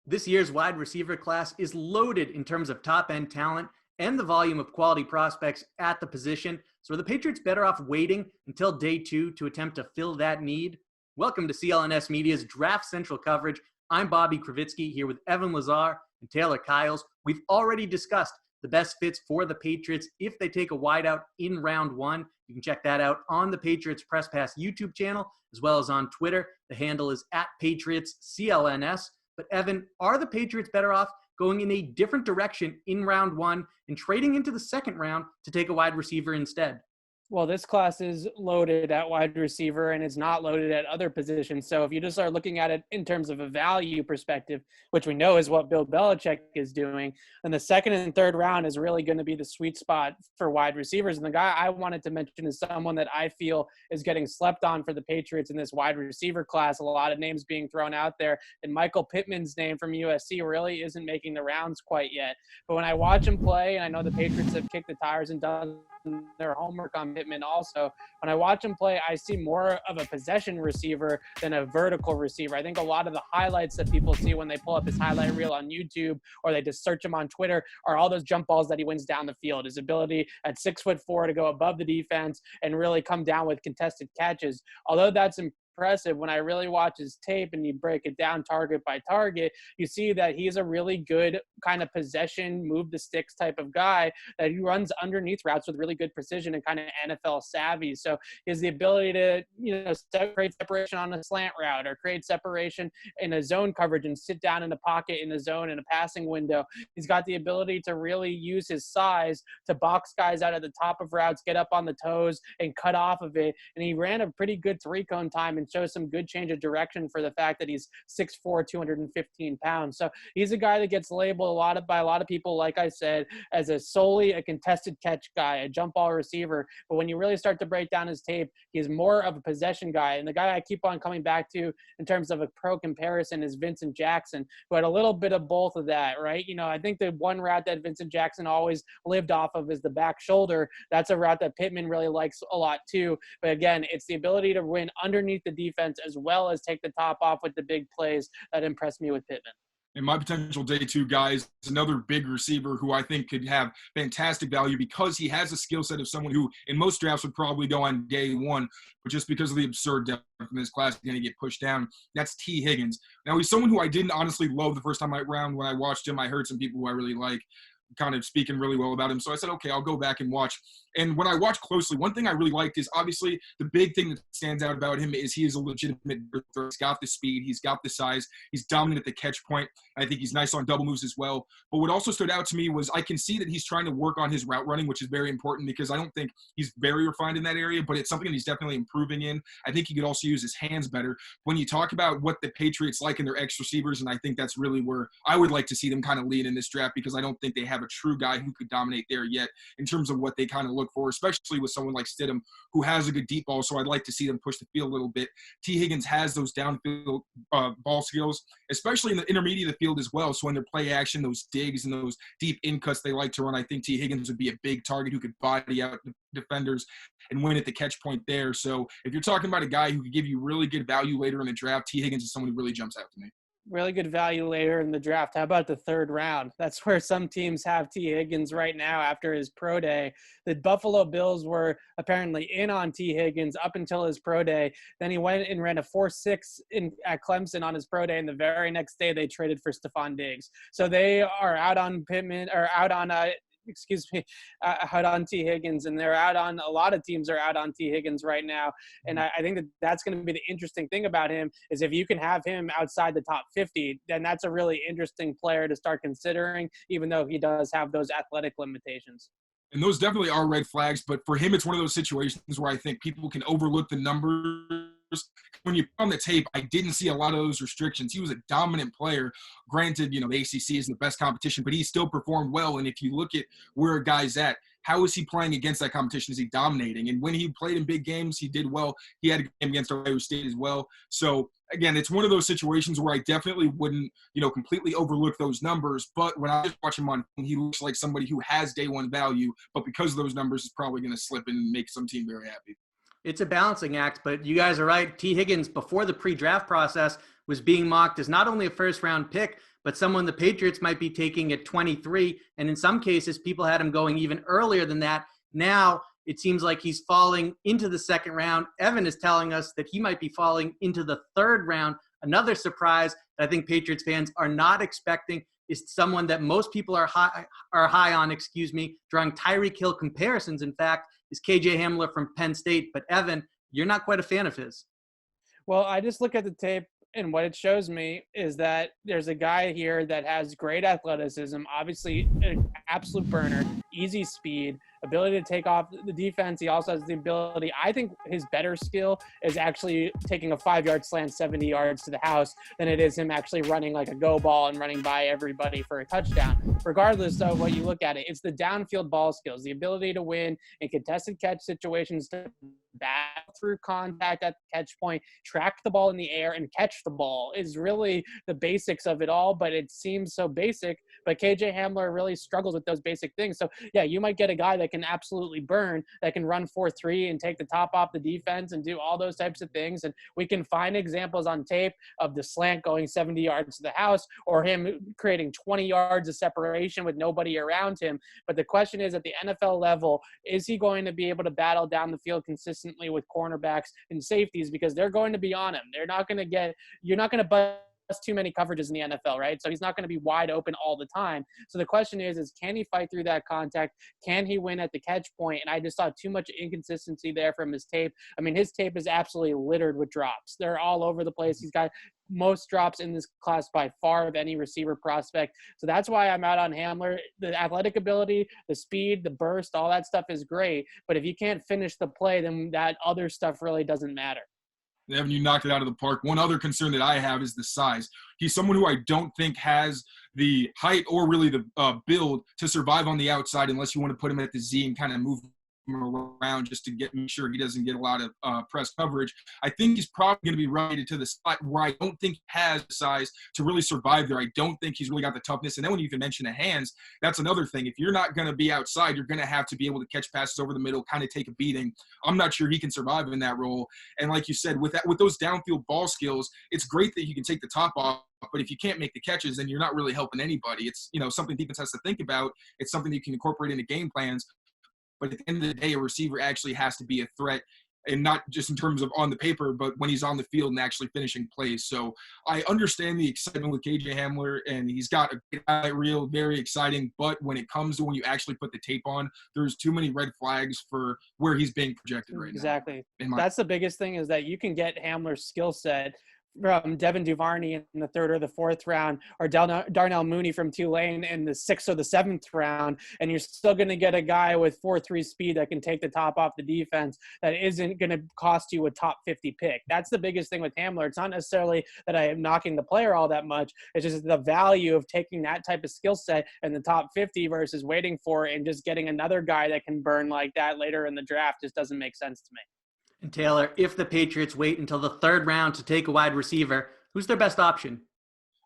This year's wide receiver class is loaded in terms of top-end talent and the volume of quality prospects at the position. So are the Patriots better off waiting until day 2 to attempt to fill that need? Welcome to CLNS Media's Draft Central coverage. I'm Bobby Krivitsky here with Evan Lazar and Taylor Kyles. We've already discussed the best fits for the Patriots if they take a wideout in round 1. You can check that out on the Patriots Press Pass YouTube channel, as well as on Twitter. The handle is @PatriotsCLNS. But Evan, are the Patriots better off going in a different direction in round 1 and trading into the second round to take a wide receiver instead? Well, this class is loaded at wide receiver and it's not loaded at other positions. So if you just are looking at it in terms of a value perspective, which we know is what Bill Belichick is doing, then the second and third round is really going to be the sweet spot for wide receivers. And the guy I wanted to mention is someone that I feel is getting slept on for the Patriots in this wide receiver class. A lot of names being thrown out there, and Michael Pittman's name from USC really isn't making the rounds quite yet. But when I watch him play, and I know the Patriots have kicked the tires and done their homework on Pittman also, when I watch him play, I see more of a possession receiver than a vertical receiver. I think a lot of the highlights that people see when they pull up his highlight reel on YouTube or they just search him on Twitter are all those jump balls that he wins down the field. His ability at 6'4" to go above the defense and really come down with contested catches. Although that's impressive, when I really watch his tape and you break it down target by target, you see that he's a really good kind of possession, move the sticks type of guy, that he runs underneath routes with really good precision and kind of NFL savvy. So he has the ability to, create separation on a slant route or create separation in a zone coverage and sit down in the pocket in the zone in a passing window. He's got the ability to really use his size to box guys out at the top of routes, get up on the toes and cut off of it. And he ran a pretty good 3-cone time and shows some good change of direction for the fact that he's 6'4", 215 pounds. So he's a guy that gets labeled by a lot of people, like I said, as solely a contested catch guy, a jump ball receiver. But when you really start to break down his tape, he's more of a possession guy. And the guy I keep on coming back to in terms of a pro comparison is Vincent Jackson, who had a little bit of both of that, right? I think the one route that Vincent Jackson always lived off of is the back shoulder. That's a route that Pittman really likes a lot too. But again, it's the ability to win underneath the defense as well as take the top off with the big plays that impressed me with Pittman. And my potential day 2 guy is another big receiver who I think could have fantastic value because he has a skill set of someone who in most drafts would probably go on day 1, but just because of the absurd depth in this class, he's going to get pushed down. That's T. Higgins. Now, he's someone who I didn't honestly love the first time around when I watched him. I heard some people who I really like kind of speaking really well about him. So I said, okay, I'll go back and watch. And when I watch closely, one thing I really liked is obviously the big thing that stands out about him is he is a legitimate thrower. He's got the speed. He's got the size. He's dominant at the catch point. I think he's nice on double moves as well. But what also stood out to me was I can see that he's trying to work on his route running, which is very important because I don't think he's very refined in that area, but it's something that he's definitely improving in. I think he could also use his hands better. When you talk about what the Patriots like in their X receivers, and I think that's really where I would like to see them kind of lead in this draft because I don't think they have a true guy who could dominate there yet in terms of what they kind of look for, especially with someone like Stidham who has a good deep ball. So I'd like to see them push the field a little bit. T. Higgins has those downfield ball skills, especially in the intermediate of the field as well. So in their play action, those digs and those deep in cuts they like to run, I think T. Higgins would be a big target who could body out defenders and win at the catch point there. So if you're talking about a guy who could give you really good value later in the draft, T. Higgins is someone who really jumps out to me. Really good value later in the draft. How about the third round? That's where some teams have T. Higgins right now after his pro day. The Buffalo Bills were apparently in on T. Higgins up until his pro day. Then he went and ran a 4.6 at Clemson on his pro day, and the very next day they traded for Stephon Diggs. So they are out on Pittman, or out on out on T. Higgins, and they're out on, a lot of teams are out on T. Higgins right now. And I think that that's going to be the interesting thing about him is if you can have him outside the top 50, then that's a really interesting player to start considering, even though he does have those athletic limitations. And those definitely are red flags, but for him, it's one of those situations where I think people can overlook the numbers. When you put on the tape, I didn't see a lot of those restrictions. He was a dominant player. Granted, the ACC isn't the best competition, but he still performed well. And if you look at where a guy's at, how is he playing against that competition? Is he dominating? And when he played in big games, he did well. He had a game against Ohio State as well. So, again, it's one of those situations where I definitely wouldn't, completely overlook those numbers. But when I just watch him on, he looks like somebody who has day one value. But because of those numbers, is probably going to slip and make some team very happy. It's a balancing act, but you guys are right. T. Higgins, before the pre-draft process, was being mocked as not only a first-round pick, but someone the Patriots might be taking at 23. And in some cases, people had him going even earlier than that. Now it seems like he's falling into the second round. Evan is telling us that he might be falling into the third round. Another surprise that I think Patriots fans are not expecting is someone that most people are high on, drawing Tyreek Hill comparisons, in fact, is KJ Hamler from Penn State. But Evan, you're not quite a fan of his. Well, I just look at the tape, and what it shows me is that there's a guy here that has great athleticism, obviously an absolute burner, easy speed, ability to take off the defense. He also has the ability, I think his better skill is actually taking a 5-yard slant 70 yards to the house than it is him actually running like a go ball and running by everybody for a touchdown. Regardless of what you look at it, it's the downfield ball skills, the ability to win in contested catch situations, to battle through contact at the catch point, track the ball in the air, and catch the ball is really the basics of it all. But it seems so basic, but KJ Hamler really struggles with those basic things. So yeah, you might get a guy that can absolutely burn, that can run 4.3 and take the top off the defense and do all those types of things. And we can find examples on tape of the slant going 70 yards to the house, or him creating 20 yards of separation with nobody around him. But the question is, at the NFL level, is he going to be able to battle down the field consistently with cornerbacks and safeties, because they're going to be on him. You're not going to bust too many coverages in the NFL, right? So he's not going to be wide open all the time. So the question is can he fight through that contact? Can he win at the catch point? And I just saw too much inconsistency there from his tape. I mean, his tape is absolutely littered with drops. They're all over the place. He's got most drops in this class by far of any receiver prospect. So that's why I'm out on Hamler. The athletic ability, the speed, the burst, all that stuff is great. But if you can't finish the play, then that other stuff really doesn't matter. Evan, you knocked it out of the park. One other concern that I have is the size. He's someone who I don't think has the height or really the build to survive on the outside unless you want to put him at the Z and kind of move him around just to make sure he doesn't get a lot of press coverage. I think he's probably going to be relegated to the spot where I don't think he has the size to really survive there. I don't think he's really got the toughness. And then when you even mention the hands, that's another thing. If you're not going to be outside, you're going to have to be able to catch passes over the middle, kind of take a beating. I'm not sure he can survive in that role. And like you said, with those downfield ball skills, it's great that you can take the top off. But if you can't make the catches, then you're not really helping anybody. It's, something defense has to think about. It's something you can incorporate into game plans. But at the end of the day, a receiver actually has to be a threat, and not just in terms of on the paper, but when he's on the field and actually finishing plays. So I understand the excitement with KJ Hamler, and he's got a great highlight reel, very exciting. But when it comes to when you actually put the tape on, there's too many red flags for where he's being projected right now. Exactly. That's the biggest thing, is that you can get Hamler's skill set from Devin Duvernay in the 3rd or the 4th round, or Darnell Mooney from Tulane in the 6th or the 7th round, and you're still going to get a guy with 4.3 speed that can take the top off the defense that isn't going to cost you a top 50 pick. That's the biggest thing with Hamler. It's not necessarily that I am knocking the player all that much. It's just the value of taking that type of skill set in the top 50 versus waiting for it and just getting another guy that can burn like that later in the draft just doesn't make sense to me. And Taylor, if the Patriots wait until the 3rd round to take a wide receiver, who's their best option?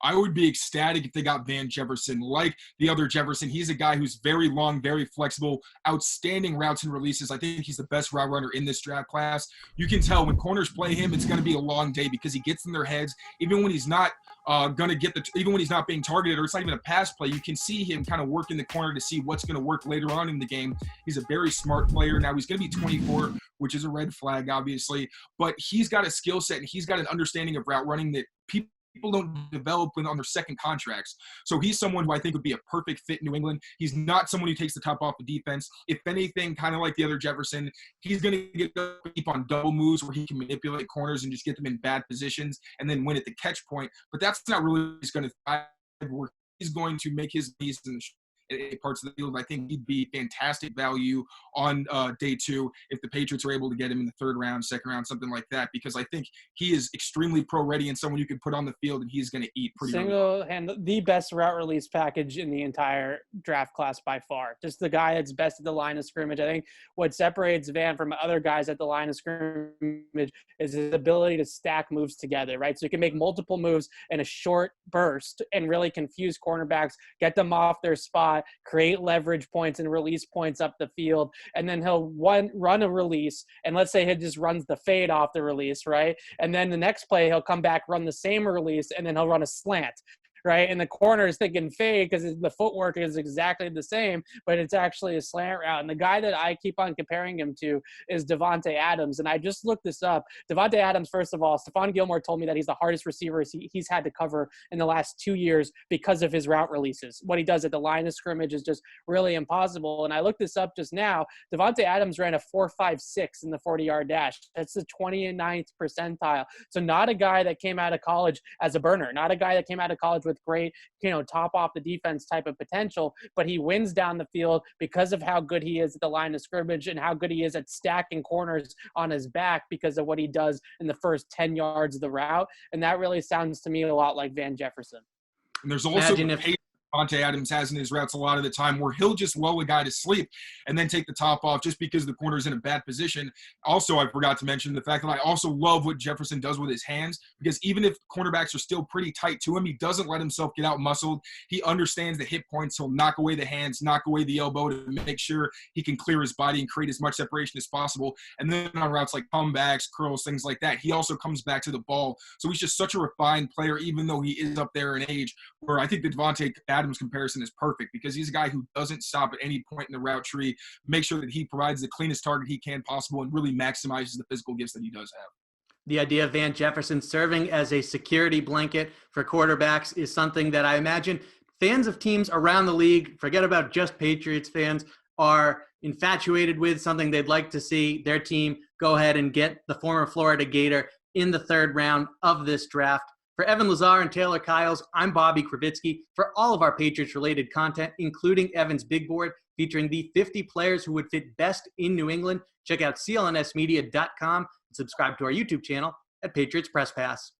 I would be ecstatic if they got Van Jefferson. Like the other Jefferson, he's a guy who's very long, very flexible, outstanding routes and releases. I think he's the best route runner in this draft class. You can tell when corners play him, it's going to be a long day because he gets in their heads. Even when he's not even when he's not being targeted, or it's not even a pass play, you can see him kind of work in the corner to see what's going to work later on in the game. He's a very smart player. Now he's going to be 24, which is a red flag, obviously, but he's got a skill set and he's got an understanding of route running that people don't develop when on their second contracts. So he's someone who I think would be a perfect fit in New England. He's not someone who takes the top off the defense. If anything, kind of like the other Jefferson, he's going to get deep on double moves where he can manipulate corners and just get them in bad positions and then win at the catch point. But that's not really what's going to thrive where he's going to make his knees in parts of the field. I think he'd be fantastic value on day 2 if the Patriots are able to get him in the 3rd round, 2nd round, something like that, because I think he is extremely pro-ready and someone you could put on the field and he's going to eat pretty the best route release package in the entire draft class by far. Just the guy that's best at the line of scrimmage. I think what separates Van from other guys at the line of scrimmage is his ability to stack moves together, right? So he can make multiple moves in a short burst and really confuse cornerbacks, get them off their spot, create leverage points and release points up the field, and then he'll run a release, and let's say he just runs the fade off the release, right? And then the next play he'll come back, run the same release, and then he'll run a slant, right? And the corner is thinking fade because the footwork is exactly the same, but it's actually a slant route. And the guy that I keep on comparing him to is Devontae Adams. And I just looked this up. Devontae Adams, first of all, Stephon Gilmore told me that he's the hardest receiver he's had to cover in the last 2 years because of his route releases. What he does at the line of scrimmage is just really impossible. And I looked this up just now. Devontae Adams ran a 4.56 in the 40-yard dash. That's the 29th percentile. So not a guy that came out of college as a burner, not a guy that came out of college with great, top off the defense type of potential, but he wins down the field because of how good he is at the line of scrimmage and how good he is at stacking corners on his back because of what he does in the first 10 yards of the route. And that really sounds to me a lot like Van Jefferson. And there's also the pace Devontae Adams has in his routes a lot of the time where he'll just lull a guy to sleep and then take the top off just because the corner's in a bad position. Also, I forgot to mention the fact that I also love what Jefferson does with his hands, because even if cornerbacks are still pretty tight to him, he doesn't let himself get out muscled. He understands the hit points. He'll knock away the hands, knock away the elbow to make sure he can clear his body and create as much separation as possible. And then on routes like comebacks, curls, things like that, he also comes back to the ball. So he's just such a refined player, even though he is up there in age, where I think the Devontae Adams comparison is perfect because he's a guy who doesn't stop at any point in the route tree, make sure that he provides the cleanest target he can possible, and really maximizes the physical gifts that he does have. The idea of Van Jefferson serving as a security blanket for quarterbacks is something that I imagine fans of teams around the league, forget about just Patriots fans, are infatuated with, something they'd like to see their team go ahead and get the former Florida Gator in the third round of this draft. For Evan Lazar and Taylor Kyles, I'm Bobby Krivitsky. For all of our Patriots-related content, including Evan's Big Board, featuring the 50 players who would fit best in New England, check out clnsmedia.com and subscribe to our YouTube channel at Patriots Press Pass.